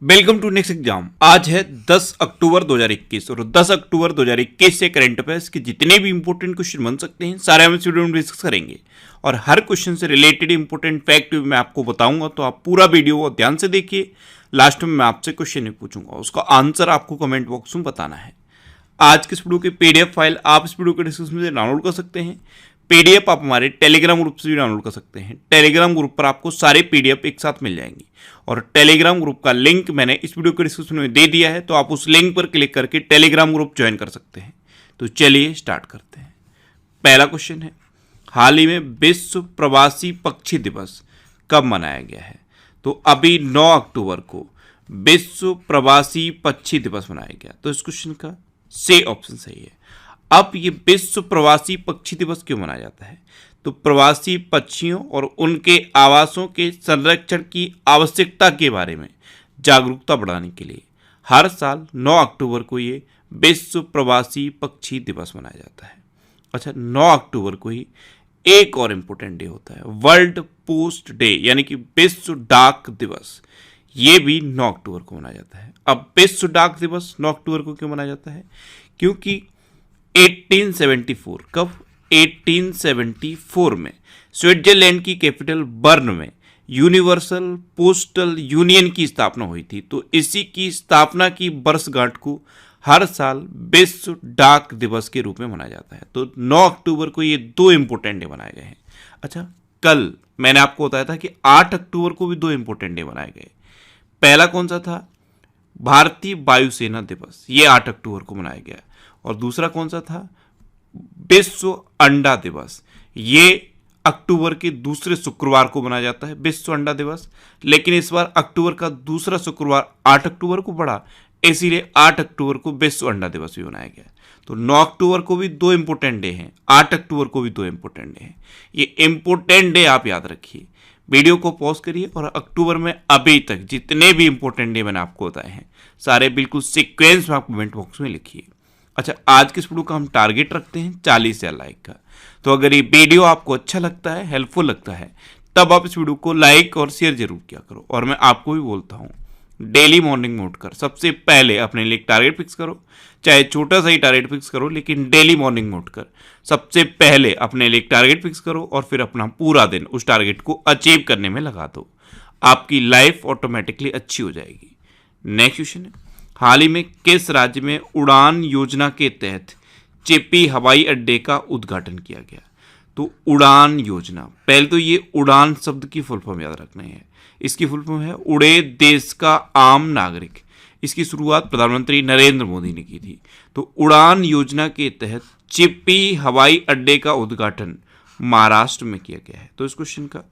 Welcome to next exam. आज है 10 अक्टूबर 2021 और 10 अक्टूबर 2021 से करंट अफेयर्स के जितने भी इंपॉर्टेंट क्वेश्चन बन सकते हैं सारे हम इस वीडियो में डिस्कस करेंगे और हर क्वेश्चन से रिलेटेड इंपॉर्टेंट फैक्ट मैं आपको बताऊंगा, तो आप पूरा वीडियो को ध्यान से देखिए। लास्ट में मैं आपसे क्वेश्चन पूछूंगा, उसका आंसर आपको कमेंट बॉक्स में बताना है। आज के इस वीडियो की पीडीएफ फाइल आप इस वीडियो के डिस्क्रिप्शन में डाउनलोड कर सकते हैं। पीडीएफ आप हमारे टेलीग्राम ग्रुप से भी डाउनलोड कर सकते हैं। टेलीग्राम ग्रुप पर आपको सारे पीडीएफ एक साथ मिल जाएंगी और टेलीग्राम ग्रुप का लिंक मैंने इस वीडियो के डिस्क्रिप्शन में दे दिया है, तो आप उस लिंक पर क्लिक करके टेलीग्राम ग्रुप ज्वाइन कर सकते हैं। तो चलिए स्टार्ट करते हैं। पहला क्वेश्चन है, हाल ही में विश्व प्रवासी पक्षी दिवस कब मनाया गया है? तो अभी 9 अक्टूबर को विश्व प्रवासी पक्षी दिवस मनाया गया। तो इस क्वेश्चन का सी ऑप्शन सही है। अब ये विश्व प्रवासी पक्षी दिवस क्यों मनाया जाता है? तो प्रवासी पक्षियों और उनके आवासों के संरक्षण की आवश्यकता के बारे में जागरूकता बढ़ाने के लिए हर साल 9 अक्टूबर को ये विश्व प्रवासी पक्षी दिवस मनाया जाता है। अच्छा, 9 अक्टूबर को ही एक और इम्पोर्टेंट डे होता है, वर्ल्ड पोस्ट डे, यानी कि विश्व डाक दिवस। ये भी 9 अक्टूबर को मनाया जाता है। अब विश्व डाक दिवस 9 अक्टूबर को क्यों मनाया जाता है? क्योंकि 1874 कब 1874 में स्विट्जरलैंड की कैपिटल बर्न में यूनिवर्सल पोस्टल यूनियन की स्थापना हुई थी। तो इसी की स्थापना की वर्षगांठ को हर साल विश्व डाक दिवस के रूप में मनाया जाता है। तो 9 अक्टूबर को ये दो इंपॉर्टेंट डे बनाए गए हैं। अच्छा, कल मैंने आपको बताया था कि 8 अक्टूबर को भी दो इंपॉर्टेंट डे बनाए गए। पहला कौन सा था? भारतीय वायुसेना दिवस, ये 8 अक्टूबर को मनाया गया। और दूसरा कौन सा था? विश्व अंडा दिवस। ये अक्टूबर के दूसरे शुक्रवार को मनाया जाता है विश्व अंडा दिवस, लेकिन इस बार अक्टूबर का दूसरा शुक्रवार 8 अक्टूबर को पड़ा, इसीलिए 8 अक्टूबर को विश्व अंडा दिवस भी मनाया गया। तो 9 अक्टूबर को भी दो इंपॉर्टेंट डे हैं, 8 अक्टूबर को भी दो इंपॉर्टेंट डे हैं। ये इंपॉर्टेंट डे आप याद रखिए। वीडियो को पॉज करिए और अक्टूबर में अभी तक जितने भी इंपॉर्टेंट डे मैंने आपको बताए हैं सारे बिल्कुल सीक्वेंस में आप कमेंट बॉक्स में लिखिए। अच्छा, आज के इस वीडियो का हम टारगेट रखते हैं 40,000 लाइक का। तो अगर ये वीडियो आपको अच्छा लगता है, हेल्पफुल लगता है, तब आप इस वीडियो को लाइक और शेयर जरूर किया करो। और मैं आपको भी बोलता हूँ, डेली मॉर्निंग में उठकर सबसे पहले अपने लिए एक टारगेट फिक्स करो, चाहे छोटा सा ही टारगेट फिक्स करो, लेकिन डेली मॉर्निंग में उठकर सबसे पहले अपने लिए एक टारगेट फिक्स करो और फिर अपना पूरा दिन उस टारगेट को अचीव करने में लगा दो। आपकी लाइफ ऑटोमेटिकली अच्छी हो जाएगी। नेक्स्ट क्वेश्चन है, हाल ही में किस राज्य में उड़ान योजना के तहत चिपी हवाई अड्डे का उद्घाटन किया गया? तो उड़ान योजना, पहले तो ये उड़ान शब्द की फुल फॉर्म याद रखना है। इसकी फुल फॉर्म है उड़े देश का आम नागरिक। इसकी शुरुआत प्रधानमंत्री नरेंद्र मोदी ने की थी। तो उड़ान योजना के तहत चिपी हवाई अड्डे का उद्घाटन महाराष्ट्र में किया गया है। तो इस क्वेश्चन का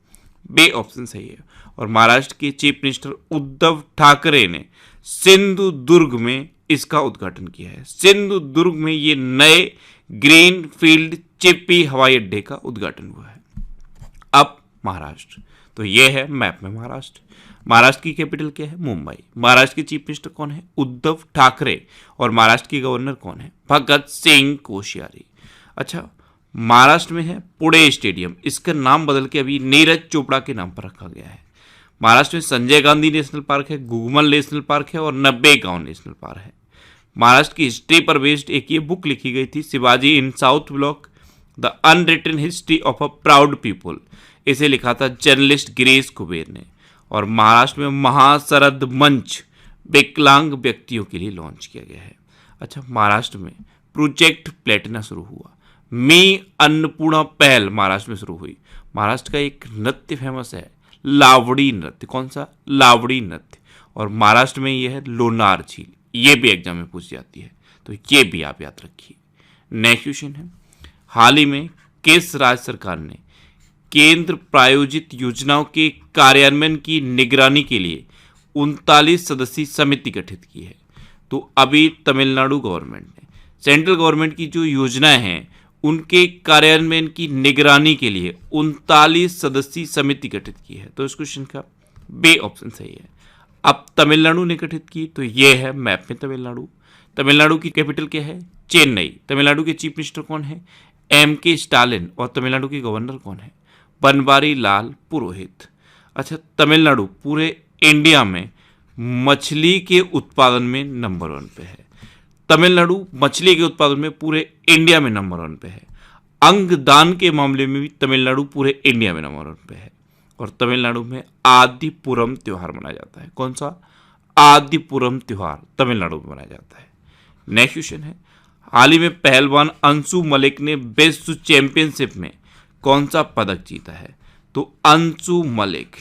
बे ऑप्शन सही है। और महाराष्ट्र के चीफ मिनिस्टर उद्धव ठाकरे ने सिंधुदुर्ग में इसका उद्घाटन किया है। सिंधुदुर्ग में ये नए ग्रीन फील्ड चिपी हवाई अड्डे का उद्घाटन हुआ है। अब महाराष्ट्र, तो ये है मैप में महाराष्ट्र। महाराष्ट्र की कैपिटल क्या है? मुंबई। महाराष्ट्र के चीफ मिनिस्टर कौन है? उद्धव ठाकरे। और महाराष्ट्र के गवर्नर कौन है? भगत सिंह कोश्यारी। अच्छा, महाराष्ट्र में है पुणे स्टेडियम, इसका नाम बदल के अभी नीरज चोपड़ा के नाम पर रखा गया है। महाराष्ट्र में संजय गांधी नेशनल पार्क है, गुगमल नेशनल पार्क है और नब्बेगांव नेशनल पार्क है। महाराष्ट्र की हिस्ट्री पर बेस्ड एक ये बुक लिखी गई थी, Shivaji in South Block the unwritten history of a proud people. इसे लिखा था जर्नलिस्ट गिरीश कुबेर ने। और महाराष्ट्र में महाशरद मंच विकलांग व्यक्तियों के लिए लॉन्च किया गया है। अच्छा, महाराष्ट्र में प्रोजेक्ट प्लेटिना शुरू हुआ। मी अन्नपूर्णा पहल महाराष्ट्र में शुरू हुई। महाराष्ट्र का एक नृत्य फेमस है, लावड़ी नृत्य। कौन सा? लावड़ी नृत्य। और महाराष्ट्र में यह है लोनार झील, ये भी एग्जाम में पूछी जाती है, तो ये भी आप याद रखिए। नेक्स्ट क्वेश्चन है, हाल ही में किस राज्य सरकार ने केंद्र प्रायोजित योजनाओं के कार्यान्वयन की निगरानी के लिए 39 सदस्यीय समिति गठित की है? तो अभी तमिलनाडु गवर्नमेंट ने सेंट्रल गवर्नमेंट की जो योजनाएं हैं उनके कार्यान्वयन की निगरानी के लिए 39 सदस्यीय समिति गठित की है। तो इस क्वेश्चन का बे ऑप्शन सही है। अब तमिलनाडु ने गठित की, तो ये है मैप में तमिलनाडु। तमिलनाडु की कैपिटल क्या है? चेन्नई। तमिलनाडु के चीफ मिनिस्टर कौन है? M.K. स्टालिन। और तमिलनाडु के गवर्नर कौन है? बनवारी लाल पुरोहित। अच्छा, तमिलनाडु पूरे इंडिया में मछली के उत्पादन में नंबर 1 पे है। तमिलनाडु मछली के उत्पादन में पूरे इंडिया में नंबर 1 पे है। अंगदान के मामले में भी तमिलनाडु पूरे इंडिया में नंबर 1 पे है। और तमिलनाडु में आदिपुरम त्योहार मनाया जाता है। कौन सा? आदिपुरम त्योहार तमिलनाडु में मनाया जाता है। नेक्स्ट क्वेश्चन है, हाल ही में पहलवान अंशु मलिक ने विश्व चैंपियनशिप में कौन सा पदक जीता है? तो अंशु मलिक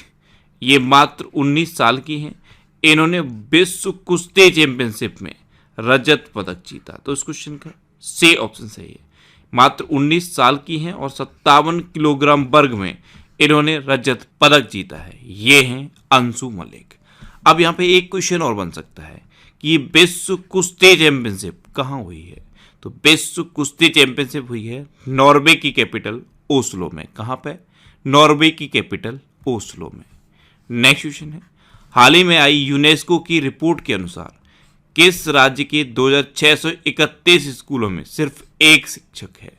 ये मात्र 19 साल की हैं। इन्होंने विश्व कुश्ती चैंपियनशिप में रजत पदक जीता। तो इस क्वेश्चन का सी ऑप्शन सही है। मात्र 19 साल की हैं और 57 किलोग्राम वर्ग में इन्होंने रजत पदक जीता है। ये हैं अंशु मलिक। अब यहाँ पे एक क्वेश्चन और बन सकता है कि विश्व कुश्ती चैंपियनशिप कहाँ हुई है? तो विश्व कुश्ती चैंपियनशिप हुई है नॉर्वे की कैपिटल ओस्लो में। कहाँ पे? नॉर्वे की कैपिटल ओस्लो में। नेक्स्ट क्वेश्चन है, हाल ही में आई यूनेस्को की रिपोर्ट के अनुसार किस राज्य के 2631 स्कूलों में सिर्फ एक शिक्षक है?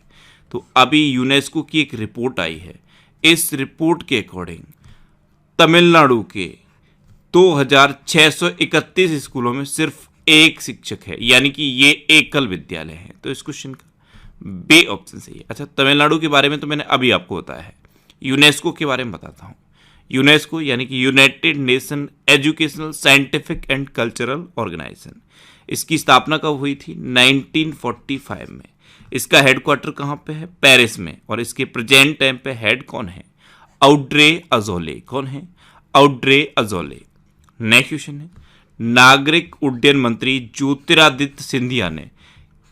तो अभी यूनेस्को की एक रिपोर्ट आई है। इस रिपोर्ट के अकॉर्डिंग तमिलनाडु के 2631 स्कूलों में सिर्फ एक शिक्षक है, यानी कि ये एकल विद्यालय है। तो इस क्वेश्चन का बी ऑप्शन सही है। अच्छा, तमिलनाडु के बारे में तो मैंने अभी आपको बताया है। यूनेस्को के बारे में बताता हूँ। यूनेस्को यानी कि United Nation Educational Scientific and Cultural Organization, इसकी स्थापना कब हुई थी? 1945 में। इसका हेडक्वार्टर कहाँ पे है? पेरिस में। और इसके प्रेजेंट टाइम पे हेड कौन है? आउड्रे अजोले। कौन है? आउड्रे अजोले। नेक्स्ट क्वेश्चन है, नागरिक उड्डयन मंत्री ज्योतिरादित्य सिंधिया ने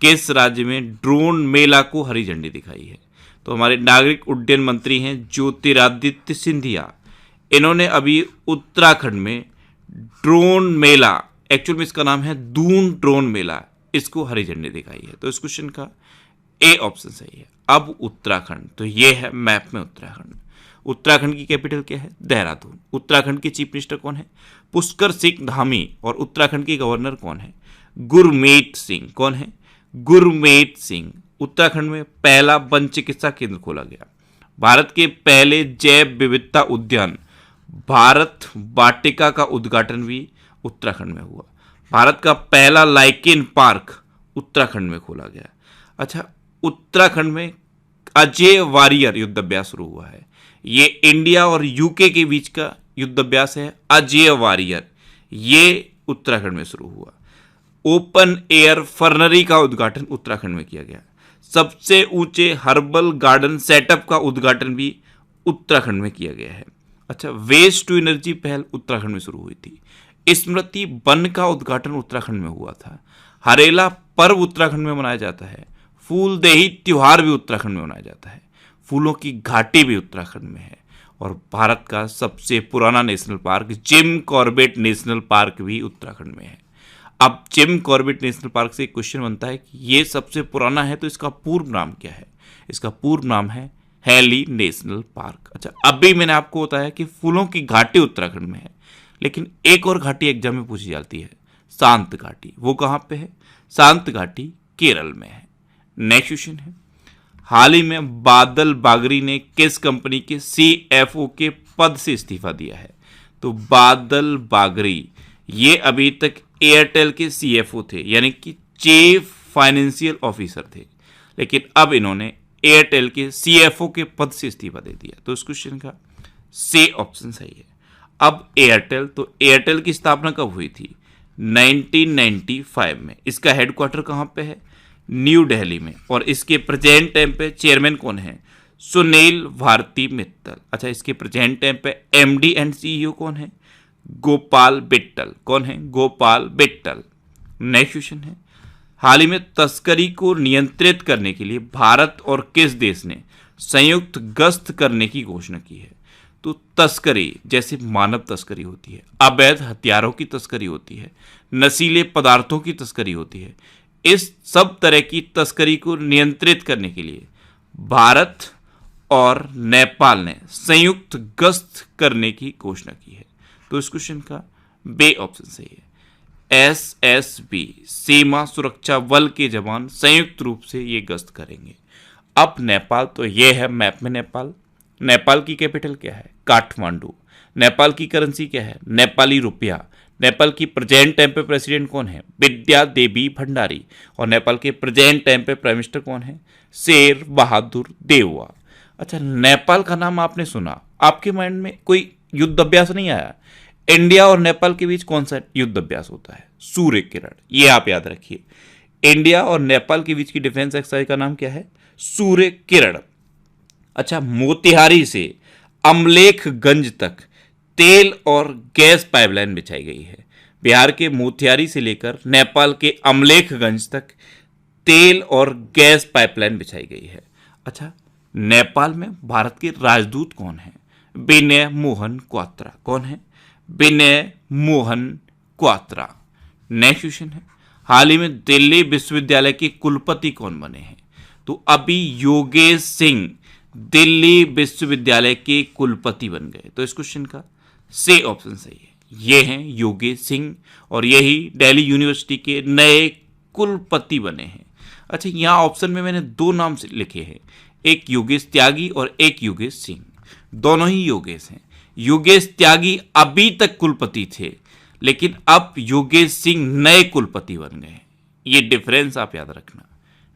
किस राज्य में ड्रोन मेला को हरी झंडी दिखाई है? तो हमारे नागरिक उड्डयन मंत्री हैं ज्योतिरादित्य सिंधिया। इन्होंने अभी उत्तराखंड में ड्रोन मेला, एक्चुअल में इसका नाम है दून ड्रोन मेला, इसको हरी झंडी दिखाई है। तो इस क्वेश्चन का ए ऑप्शन सही है। अब उत्तराखंड, तो ये है मैप में उत्तराखंड। उत्तराखंड की कैपिटल क्या है? देहरादून। उत्तराखंड के चीफ मिनिस्टर कौन है? पुष्कर सिंह धामी। और उत्तराखंड के गवर्नर कौन है? गुरमीत सिंह। कौन है? गुरमीत सिंह। उत्तराखंड में पहला वन चिकित्सा केंद्र खोला गया। भारत के पहले जैव विविधता उद्यान भारत वाटिका का उद्घाटन भी उत्तराखंड में हुआ। भारत का पहला लाइकेन पार्क उत्तराखंड में खोला गया। अच्छा, उत्तराखंड में अजय वारियर युद्ध अभ्यास शुरू हुआ है। ये इंडिया और यूके के बीच का युद्ध अभ्यास है। अजय वारियर ये उत्तराखंड में शुरू हुआ। ओपन एयर फर्नरी का उद्घाटन उत्तराखंड में किया गया। सबसे ऊंचे हर्बल गार्डन सेटअप का उद्घाटन भी उत्तराखंड में किया गया है। अच्छा, वेस्ट टू एनर्जी पहल उत्तराखंड में शुरू हुई थी। स्मृति वन का उद्घाटन उत्तराखंड में हुआ था। हरेला पर्व उत्तराखंड में मनाया जाता है। फूलदेही त्योहार भी उत्तराखंड में मनाया जाता है। फूलों की घाटी भी उत्तराखंड में है। और भारत का सबसे पुराना national park Jim Corbett national park भी उत्तराखंड में है। अब जिम कॉर्बेट नेशनल पार्क से एक क्वेश्चन बनता है कि ये सबसे पुराना है तो इसका पूर्व नाम क्या है? इसका पूर्व नाम है हैली नेशनल पार्क। अच्छा, अभी मैंने आपको बताया कि फूलों की घाटी उत्तराखंड में है, लेकिन एक और घाटी एग्जाम में पूछी जाती है, शांत घाटी। वो कहाँ पे है? शांत घाटी केरल में है। नेक्स्ट क्वेश्चन है, हाल ही में बादल बागरी ने किस कंपनी के सीएफओ के पद से इस्तीफा दिया है? तो बादल बागरी ये अभी तक एयरटेल के सीएफओ थे, यानी कि चीफ फाइनेंशियल ऑफिसर थे, लेकिन अब इन्होंने एयरटेल के सीएफओ के पद से इस्तीफा दे दिया। तो इस क्वेश्चन का सी ऑप्शन सही है। अब एयरटेल, तो एयरटेल की स्थापना कब हुई थी? 1995 में। इसका हेडक्वार्टर कहाँ पे है? न्यू दिल्ली में। और इसके प्रेजेंट टाइम पे चेयरमैन कौन है? सुनील भारती मित्तल। अच्छा, इसके प्रेजेंट टाइम पे एमडी एंड सीईओ कौन है? गोपाल बिट्टल। कौन है? गोपाल बिट्टल। नेक्स्ट क्वेश्चन है, हाल ही में तस्करी को नियंत्रित करने के लिए भारत और किस देश ने संयुक्त गश्त करने की घोषणा की है? तो तस्करी जैसे मानव तस्करी होती है, अवैध हथियारों की तस्करी होती है, नशीले पदार्थों की तस्करी होती है, इस सब तरह की तस्करी को नियंत्रित करने के लिए भारत और नेपाल ने संयुक्त गश्त करने की घोषणा की है। तो इस क्वेश्चन का बे ऑप्शन सही है। एसएसबी सीमा सुरक्षा बल के जवान संयुक्त रूप से ये गश्त करेंगे। अब नेपाल, तो ये है मैप में नेपाल। नेपाल की कैपिटल क्या है? काठमांडू। नेपाल की करेंसी क्या है? नेपाली रुपया। नेपाल की प्रेजेंट टाइम पे प्रेसिडेंट कौन है? विद्या देवी भंडारी। और नेपाल के प्रेजेंट टाइम पे प्राइम मिनिस्टर कौन है? शेर बहादुर देउवा। अच्छा, नेपाल का नाम आपने सुना, आपके माइंड में कोई युद्ध अभ्यास नहीं आया? इंडिया और नेपाल के बीच कौन सा युद्ध अभ्यास होता है? सूर्य किरण। ये आप याद रखिए, इंडिया और नेपाल के बीच की डिफेंस एक्सरसाइज का नाम क्या है? सूर्य किरण। अच्छा, मोतिहारी से अमलेखगंज तक तेल और गैस पाइपलाइन बिछाई गई है। बिहार के मोतिहारी से लेकर नेपाल के अमलेखगंज तक तेल और गैस पाइपलाइन बिछाई गई है। अच्छा, नेपाल में भारत के राजदूत कौन है? विनय मोहन क्वात्रा। कौन है? विनय मोहन क्वात्रा। नेक्स्ट क्वेश्चन है, हाल ही में दिल्ली विश्वविद्यालय के कुलपति कौन बने हैं? तो अभी योगेश सिंह दिल्ली विश्वविद्यालय के कुलपति बन गए। तो इस क्वेश्चन का सी ऑप्शन सही है। ये हैं योगेश सिंह और यही दिल्ली यूनिवर्सिटी के नए कुलपति बने हैं। अच्छा, यहाँ ऑप्शन में मैंने दो नाम लिखे हैं, एक योगेश त्यागी और एक योगेश सिंह। दोनों ही योगेश हैं। योगेश त्यागी अभी तक कुलपति थे, लेकिन अब योगेश सिंह नए कुलपति बन गए। ये डिफरेंस आप याद रखना।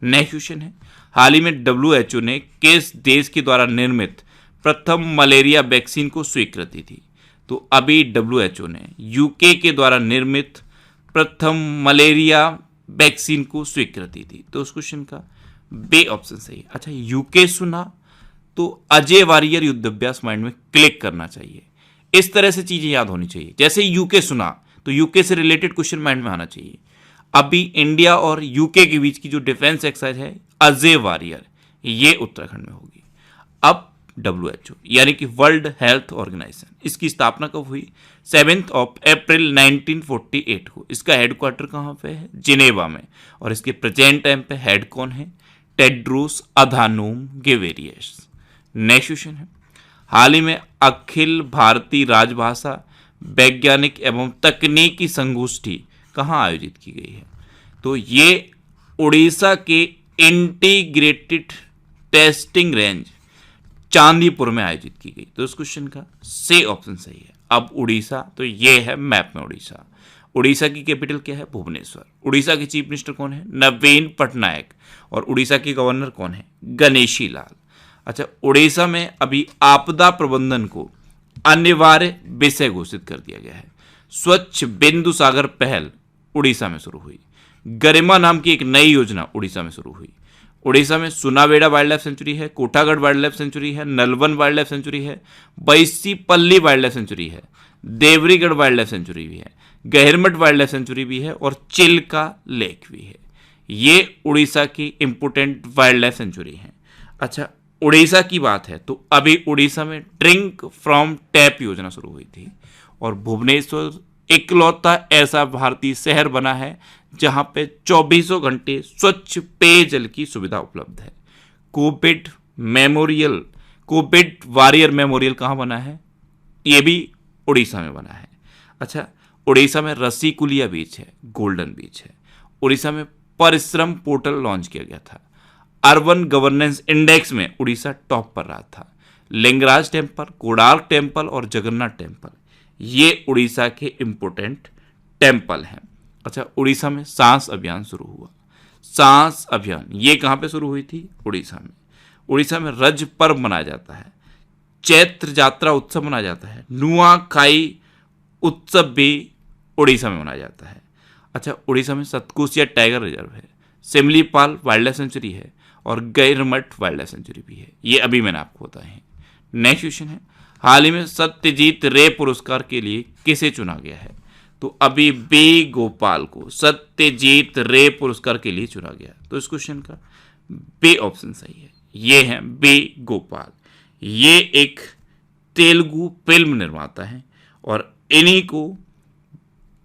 नेक्स्ट क्वेश्चन है, हाल ही में WHO ने किस देश के द्वारा निर्मित प्रथम मलेरिया वैक्सीन को स्वीकृति दी? तो अभी WHO ने यूके के द्वारा निर्मित प्रथम मलेरिया वैक्सीन को स्वीकृति दी। तो उस क्वेश्चन का बी ऑप्शन सही है। अच्छा, यूके सुना तो अजय वारियर युद्ध अभ्यास माइंड में क्लिक करना चाहिए। इस तरह से चीजें याद होनी चाहिए। जैसे यूके सुना तो यूके से रिलेटेड क्वेश्चन माइंड में आना चाहिए। अभी इंडिया और यूके के बीच की जो डिफेंस एक्सरसाइज है अजय वारियर, ये उत्तराखंड में होगी। अब WHO यानी कि वर्ल्ड हेल्थ ऑर्गेनाइजेशन, इसकी स्थापना कब हुई? 7 अप्रैल 1948 को। इसका हेडक्वार्टर कहाँ पे है? जिनेवा में। और इसके प्रेजेंट टाइम पे हेड कौन है? Tedros Adhanom Ghebreyesus. Next question है, हाल ही में अखिल भारतीय राजभाषा वैज्ञानिक एवं तकनीकी संगोष्ठी कहाँ आयोजित की गई है? तो ये उड़ीसा के इंटीग्रेटेड टेस्टिंग रेंज चांदीपुर में आयोजित की गई। तो इस क्वेश्चन का सी ऑप्शन सही है। अब उड़ीसा, तो ये है मैप में उड़ीसा। उड़ीसा की कैपिटल क्या है? भुवनेश्वर। उड़ीसा के चीफ मिनिस्टर कौन है? नवीन पटनायक। और उड़ीसा के गवर्नर कौन है? गणेशी लाल। अच्छा, उड़ीसा में अभी आपदा प्रबंधन को अनिवार्य विषय घोषित कर दिया गया है। स्वच्छ बिंदु सागर पहल उड़ीसा में शुरू हुई। गरिमा नाम की एक नई योजना उड़ीसा में शुरू हुई। उड़ीसा में सुनावेड़ा वाइल्ड लाइफ सेंचुरी है, कोटागढ़ वाइल्ड लाइफ सेंचुरी है, नलवन वाइल्ड लाइफ सेंचुरी है, बैसीपल्ली वाइल्ड लाइफ सेंचुरी है, देवरीगढ़ वाइल्ड लाइफ सेंचुरी भी है, गहिरमठ वाइल्ड लाइफ सेंचुरी भी है और चिल्का लेक भी है। ये उड़ीसा की इंपोर्टेंट वाइल्ड लाइफ सेंचुरी है। अच्छा, उड़ीसा की बात है तो अभी उड़ीसा में ड्रिंक फ्रॉम टैप योजना शुरू हुई थी और भुवनेश्वर इकलौता ऐसा भारतीय शहर बना है जहां पे 24 घंटे स्वच्छ पेयजल की सुविधा उपलब्ध है। कोविड वॉरियर मेमोरियल कहाँ बना है? ये भी उड़ीसा में बना है। अच्छा, उड़ीसा में रसीकुलिया बीच है, गोल्डन बीच है। उड़ीसा में परिश्रम पोर्टल लॉन्च किया गया था। अर्बन गवर्नेंस इंडेक्स में उड़ीसा टॉप पर रहा था। लिंगराज टेम्पल, कोणार्क टेम्पल और जगन्नाथ टेम्पल, ये उड़ीसा के इंपोर्टेंट टेम्पल हैं। अच्छा, उड़ीसा में सांस अभियान शुरू हुआ। सांस अभियान ये कहाँ पे शुरू हुई थी? उड़ीसा में। उड़ीसा में रज पर्व मनाया जाता है, चैत्र जात्रा उत्सव मनाया जाता है, नुआखाई उत्सव भी उड़ीसा में मनाया जाता है। अच्छा, उड़ीसा में सतकोसिया टाइगर रिजर्व है, सिमलीपाल वाइल्ड लाइफ सेंचुरी है और गैरमठ वाइल्ड लाइफ सेंचुरी भी है। ये अभी मैंने आपको बताए हैं। नेक्स्ट क्वेश्चन है, हाल ही में सत्यजीत रे पुरस्कार के लिए किसे चुना गया है? तो अभी बी गोपाल को सत्यजीत रे पुरस्कार के लिए चुना गया। तो इस क्वेश्चन का बी ऑप्शन सही है। ये है बी गोपाल। ये एक तेलुगु फिल्म निर्माता है और इन्हीं को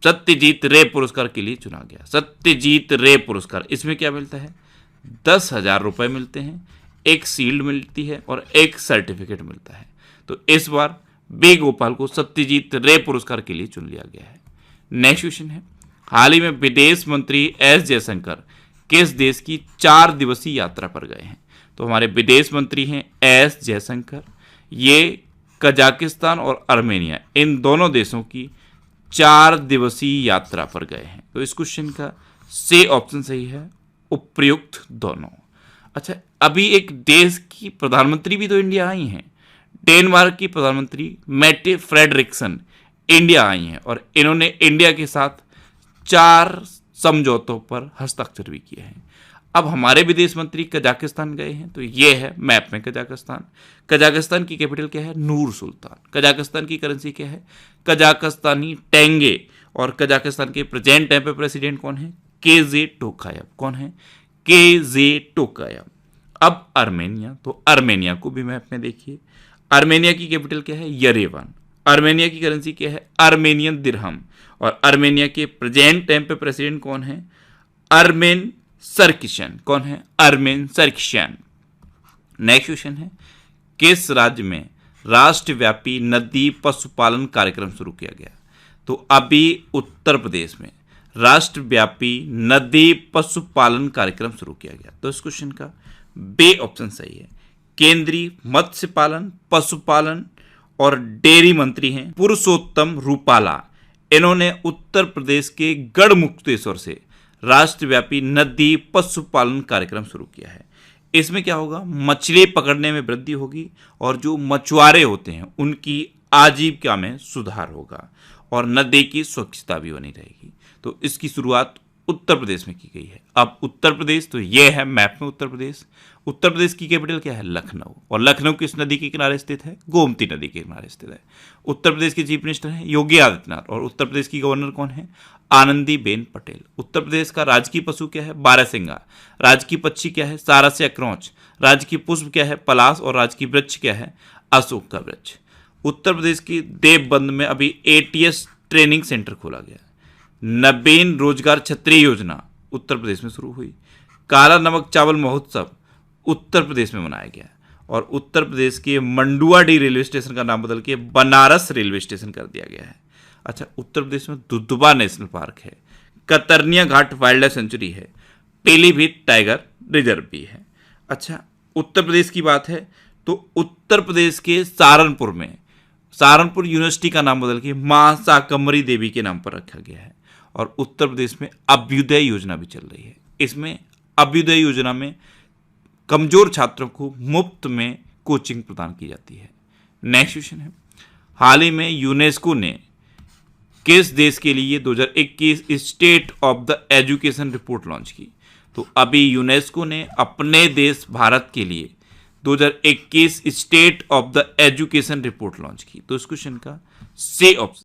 सत्यजीत रे पुरस्कार के लिए चुना गया। सत्यजीत रे पुरस्कार, इसमें क्या मिलता है? 10,000 रुपये मिलते हैं, एक शील्ड मिलती है और एक सर्टिफिकेट मिलता है। तो इस बार बी गोपाल को सत्यजीत रे पुरस्कार के लिए चुन लिया गया है। नेक्स्ट क्वेश्चन है, हाल ही में विदेश मंत्री एस जयशंकर किस देश की 4 दिवसीय यात्रा पर गए हैं? तो हमारे विदेश मंत्री हैं एस जयशंकर। ये कजाकिस्तान और आर्मेनिया, इन दोनों देशों की 4 दिवसीय यात्रा पर गए हैं। तो इस क्वेश्चन का से ऑप्शन सही है, उपयुक्त दोनों। अच्छा, अभी एक देश की प्रधानमंत्री भी तो इंडिया आई हैं। डेनमार्क की प्रधानमंत्री मेटे फ्रेडरिक्सन इंडिया आई हैं और इन्होंने इंडिया के साथ 4 समझौतों पर हस्ताक्षर भी किए हैं। अब हमारे विदेश मंत्री कजाकिस्तान गए हैं, तो ये है मैप में कजाकिस्तान। कजाकिस्तान की कैपिटल क्या है? नूर सुल्तान। कजाकिस्तान की करेंसी क्या है? कजाकिस्तानी टेंगे। और कजाकिस्तान के प्रेजेंट टाइम पे प्रेसिडेंट कौन है? केजे टोकायव। कौन है? केजे टोकायव। अब आर्मेनिया, तो आर्मेनिया को भी मैप में देखिए। आर्मेनिया की कैपिटल क्या है? यरेवन। आर्मेनिया की करेंसी क्या है? आर्मेनियन दिरहम। और आर्मेनिया के प्रेजेंट टाइम पे प्रेसिडेंट कौन है? आर्मेन सरकिशन। कौन है? आर्मेन सरकिशन। नेक्स्ट क्वेश्चन है, किस राज्य में राष्ट्रव्यापी नदी पशुपालन कार्यक्रम शुरू किया गया? तो अभी उत्तर प्रदेश में राष्ट्रव्यापी नदी पशुपालन कार्यक्रम शुरू किया गया। तो इस क्वेश्चन का बे ऑप्शन सही है। केंद्रीय मत्स्य पालन, पशुपालन और डेयरी मंत्री हैं पुरुषोत्तम रूपाला। इन्होंने उत्तर प्रदेश के गढ़मुक्तेश्वर से राष्ट्रव्यापी नदी पशुपालन कार्यक्रम शुरू किया है। इसमें क्या होगा? मछली पकड़ने में वृद्धि होगी और जो मछुआरे होते हैं उनकी आजीविका में सुधार होगा और नदी की स्वच्छता भी बनी रहेगी। तो इसकी शुरुआत उत्तर प्रदेश में की गई है। अब उत्तर प्रदेश, तो ये है मैप में उत्तर प्रदेश। उत्तर प्रदेश की कैपिटल क्या है? लखनऊ। और लखनऊ किस नदी के किनारे स्थित है? गोमती नदी के किनारे स्थित है। उत्तर प्रदेश के चीफ मिनिस्टर हैं योगी आदित्यनाथ और उत्तर प्रदेश की गवर्नर कौन है? आनंदीबेन पटेल। उत्तर प्रदेश का राजकीय पशु क्या है? बारहसिंगा। राजकीय पक्षी क्या है? सारस्या क्रौच। राजकीय पुष्प क्या है? पलाश। और राजकीय वृक्ष क्या है? अशोक का वृक्ष। उत्तर प्रदेश की देवबंद में अभी एटीएस ट्रेनिंग सेंटर खोला गया। नवीन रोजगार छतरी योजना उत्तर प्रदेश में शुरू हुई। काला नमक चावल महोत्सव उत्तर प्रदेश में मनाया गया और उत्तर प्रदेश के मंडुआडीह रेलवे स्टेशन का नाम बदल के बनारस रेलवे स्टेशन कर दिया गया है। अच्छा, उत्तर प्रदेश में दुधवा नेशनल पार्क है, कतरनिया घाट वाइल्ड लाइफ सेंचुरी है, पीलीभीत टाइगर रिजर्व भी है। अच्छा, उत्तर प्रदेश की बात है तो उत्तर प्रदेश के सहारनपुर में सहारनपुर यूनिवर्सिटी का नाम बदल के मां शाकंभरी देवी के नाम पर रखा गया है। और उत्तर प्रदेश में अभ्युदय योजना भी चल रही है। इसमें अभ्युदय योजना में कमजोर छात्रों को मुफ्त में कोचिंग प्रदान की जाती है। नेक्स्ट क्वेश्चन है, हाल ही में यूनेस्को ने किस देश के लिए 2021 state of the education report launch की? तो अभी यूनेस्को ने अपने देश भारत के लिए 2021 state of the education report launch की। तो इस क्वेश्चन का से ऑप्शन